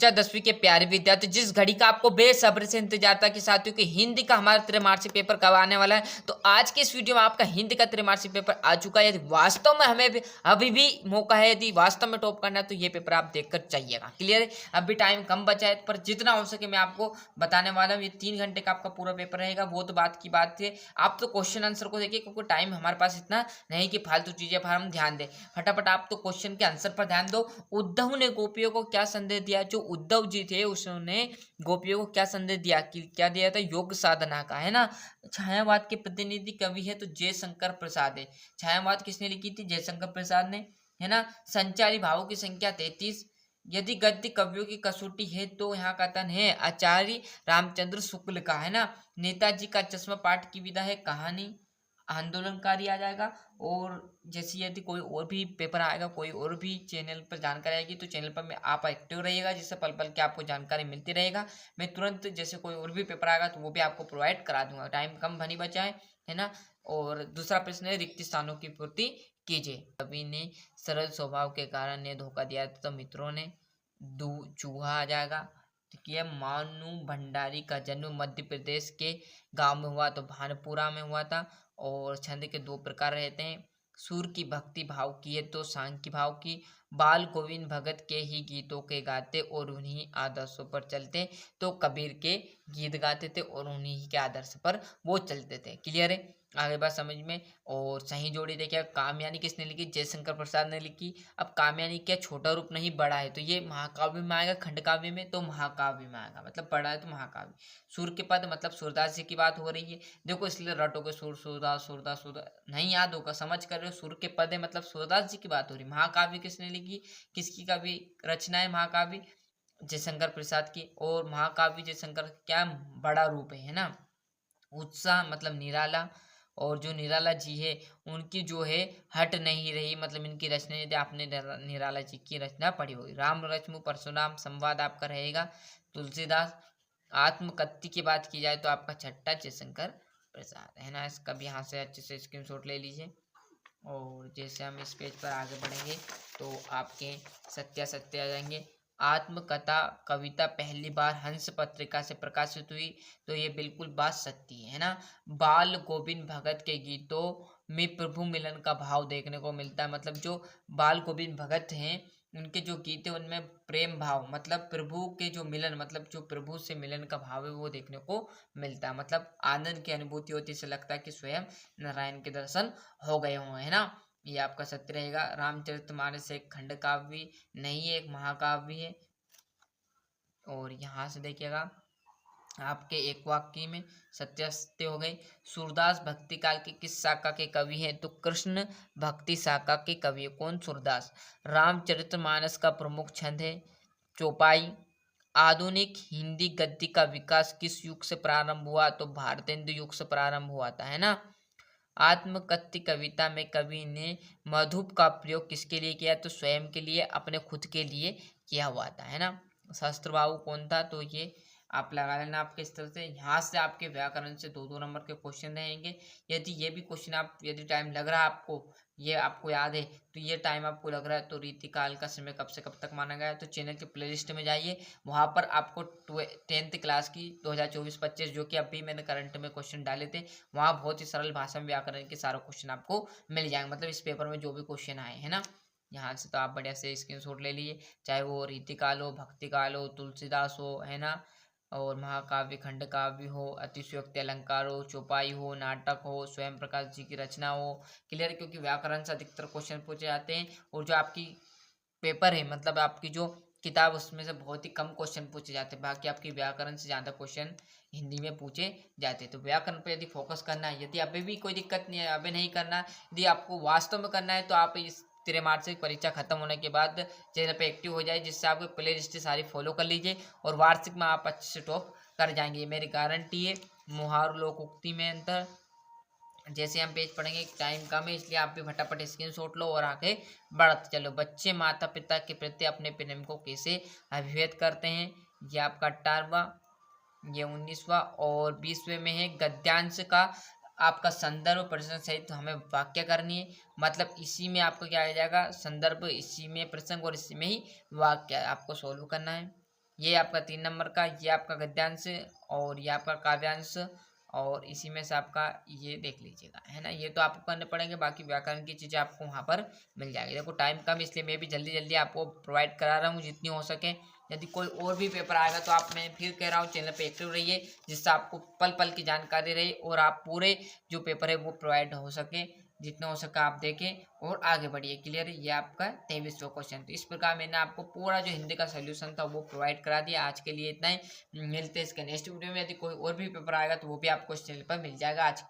बच्चा 10वीं के प्यारे विद्यार्थी, जिस घड़ी का आपको बेसब्री से इंतजार था कि साथियों कि हिंदी का हमारा त्रैमासिक पेपर कब आने वाला है, तो आज के इस वीडियो में आपका हिंदी का त्रैमासिक पेपर आ चुका है। यदि वास्तव में हमें अभी भी मौका है, यदि वास्तव में टॉप करना है, तो ये पेपर आप देखकर चाहिएगा। क्लियर है? अभी टाइम कम बचा है, पर जितना हो सके मैं आपको बताने वाला हूँ। ये 3 घंटे का आपका पूरा पेपर रहेगा। वो तो बात की बात है, आप तो क्वेश्चन आंसर को देखिए, क्योंकि टाइम हमारे पास इतना नहीं कि फालतू चीजें पर हम ध्यान दें। फटाफट आप तो क्वेश्चन के आंसर पर ध्यान दो। उद्धव ने गोपियों को क्या संदेश दिया? जो उद्धव जी थे उसने गोपियों को क्या संदेश दिया? कि क्या दिया था? योग साधना का, है ना। छायावाद के प्रतिनिधि कवि है तो जयशंकर प्रसाद है। छायावाद किसने लिखी थी? जयशंकर प्रसाद ने, है ना। संचारी भावों की संख्या 33। यदि गद्य कवियों की कसौटी है तो यहाँ कथन है आचार्य रामचंद्र शुक्ल का, है ना। नेताजी का चश्मा पाठ की विधा है कहानी आंदोलनकारी आ जाएगा। और जैसे यदि कोई और भी पेपर आएगा, कोई और भी चैनल पर जानकारी आएगी, तो चैनल पर में आप एक्टिव रहिएगा, जिससे पल पल की आपको जानकारी मिलती रहेगा। मैं तुरंत जैसे कोई और भी पेपर आएगा तो वो भी आपको प्रोवाइड करा दूंगा। टाइम कम भनी बचा है ना। और दूसरा प्रश्न है रिक्त स्थानों की पूर्ति कीजिए। कवि ने सरल स्वभाव के कारण ने धोखा दिया तो मित्रों ने चूहा आ जाएगा। ठीक है। मानू भंडारी का जन्म मध्य प्रदेश के गांव में हुआ तो भानपुरा में हुआ था। और छंद के 2 प्रकार रहते हैं, सुर की भक्ति भाव की है तो सांख्य भाव की। बाल गोविंद भगत के ही गीतों के गाते और उन्हीं आदर्शों पर चलते, तो कबीर के गीत गाते थे और उन्हीं के आदर्श पर वो चलते थे। क्लियर है? आगे बात समझ में। और सही जोड़ी देखिए, कामयानी किसने लिखी? जयशंकर प्रसाद ने लिखी। अब कामयानी क्या छोटा रूप नहीं बड़ा है, तो ये महाकाव्य में आएगा, खंड काव्य में तो महाकाव्य में आएगा, मतलब बड़ा है तो महाकाव्य। सुर के पद मतलब सूरदास जी की बात हो रही है, देखो इसलिए रटोगे सुर सूरदास सूरदास सूरदास नहीं याद होगा, समझ कर रहे हो। सुर के पद है मतलब सूरदास जी की बात हो रही। महाकाव्य किसने लिखी? किसकी कवि रचना है महाकाव्य? जयशंकर प्रसाद की। और महाकाव्य जयशंकर क्या बड़ा रूप है ना। उत्साह मतलब निराला। और जो निराला जी है उनकी जो है हट नहीं रही, मतलब इनकी रचना यदि आपने निराला जी की रचना पढ़ी होगी। राम लक्ष्मण परशुराम संवाद आपका रहेगा तुलसीदास। आत्मकथ्य की बात की जाए तो आपका छठा जयशंकर प्रसाद, है ना। इसका भी यहाँ से अच्छे से स्क्रीनशॉट ले लीजिए। और जैसे हम इस पेज पर आगे बढ़ेंगे तो आपके सत्यासत्य आ जाएंगे। आत्मकथा कविता पहली बार हंस पत्रिका से प्रकाशित हुई, तो ये बिल्कुल बात सत्य है ना। बाल गोविंद भगत के गीतों में प्रभु मिलन का भाव देखने को मिलता है, मतलब जो बाल गोविंद भगत हैं उनके जो गीत है उनमें प्रेम भाव मतलब प्रभु के जो मिलन, मतलब जो प्रभु से मिलन का भाव है वो देखने को मिलता है, मतलब आनंद की अनुभूति होती है। इससे लगता है कि स्वयं नारायण के दर्शन हो गए हों, है ना। ये आपका सत्य रहेगा। रामचरितमानस एक खंड काव्य नहीं है, एक महाकाव्य है। और यहाँ से देखिएगा आपके एक वाक्य में सत्य हो गए। सूरदास भक्ति काल के किस शाखा के कवि हैं? तो कृष्ण भक्ति शाखा के कवि है। कौन? सूरदास। रामचरितमानस का प्रमुख छंद है चौपाई। आधुनिक हिंदी गद्य का विकास किस युग से प्रारंभ हुआ? तो भारतेंदु युग से प्रारंभ हुआ था, है ना। आत्मकथ्य कविता में कवि ने मधुप का प्रयोग किसके लिए किया? तो स्वयं के लिए, अपने खुद के लिए किया हुआ था, है ना। सहस्त्रबाहु कौन था? तो ये आप लगा लेना आपके इस तरह से। यहाँ से आपके व्याकरण से 2-2 नंबर के क्वेश्चन रहेंगे। यदि ये भी क्वेश्चन आप यदि टाइम लग रहा है आपको, ये आपको याद है, तो ये टाइम आपको लग रहा है तो रीतिकाल का समय कब से कब तक माना गया है, तो चैनल के प्लेलिस्ट में जाइए, वहाँ पर आपको 10th क्लास की 2024-25 जो कि अभी मैंने करंट में क्वेश्चन डाले थे, वहाँ बहुत ही सरल भाषा में व्याकरण के सारे क्वेश्चन आपको मिल जाएंगे, मतलब इस पेपर में जो भी क्वेश्चन आए, है ना। यहाँ से तो आप बढ़िया से स्क्रीनशॉट ले लीजिए, चाहे वो रीतिकाल हो, भक्तिकाल हो, तुलसीदास हो, है ना। और महाकाव्य खंड काव्य हो, अतिशयोक्ति अलंकार हो, चौपाई हो, नाटक हो, स्वयं प्रकाश जी की रचना हो। क्लियर? क्योंकि व्याकरण से अधिकतर क्वेश्चन पूछे जाते हैं, और जो आपकी पेपर है मतलब आपकी जो किताब उसमें से बहुत ही कम क्वेश्चन पूछे जाते हैं, बाकी आपकी व्याकरण से ज़्यादा क्वेश्चन हिंदी में पूछे जाते हैं। तो व्याकरण पर यदि फोकस करना है, यदि अभी भी कोई दिक्कत नहीं है, अभी नहीं करना, यदि आपको वास्तव में करना है, तो आप इस त्रैमासिक परीक्षा खत्म होने के बाद चैनल पे एक्टिव हो जाए, जिससे आपको प्ले लिस्ट सारी फॉलो कर लीजिए और वार्षिक में आप अच्छे से टॉप कर जाएंगे, ये मेरी गारंटी है। मुहार लोकोक्ति में अंतर, जैसे हम पेज पढ़ेंगे, टाइम कम है इसलिए आप भी फटाफट स्क्रीनशॉट लो और आगे बढ़ते चलो। बच्चे माता पिता के प्रति अपने प्रेम को कैसे अभिव्यक्त करते हैं? ये आपका 18वां, ये 19वां। और 20वें में है गद्यांश का आपका संदर्भ प्रश्न सहित हमें वाक्य करनी है, मतलब इसी में आपको क्या आ जाएगा, संदर्भ इसी में प्रसंग और इसी में ही वाक्य आपको सोल्व करना है। ये आपका 3 नंबर का, ये आपका गद्यांश और ये आपका काव्यांश और इसी में से आपका ये देख लीजिएगा, है ना। ये तो आपको करने पड़ेंगे, बाकी व्याकरण की चीज़ें आपको वहाँ पर मिल जाएगी। देखो टाइम कम, इसलिए मैं भी जल्दी जल्दी आपको प्रोवाइड करा रहा हूँ जितनी हो सके। यदि कोई और भी पेपर आएगा तो आप, मैं फिर कह रहा हूँ, चैनल पे एक्टिव रहिए, जिससे आपको पल पल की जानकारी रहे और आप पूरे जो पेपर है वो प्रोवाइड हो सके, जितना हो सका आप देखें और आगे बढ़िए। क्लियर है, ये आपका 23वां क्वेश्चन। तो इस प्रकार मैंने आपको पूरा जो हिंदी का सोल्यूशन था वो प्रोवाइड करा दिया। आज के लिए इतना ही, मिलते हैं इसके नेक्स्ट वीडियो में। यदि कोई और भी पेपर आएगा तो वो भी आपको इस चैनल पर मिल जाएगा। आज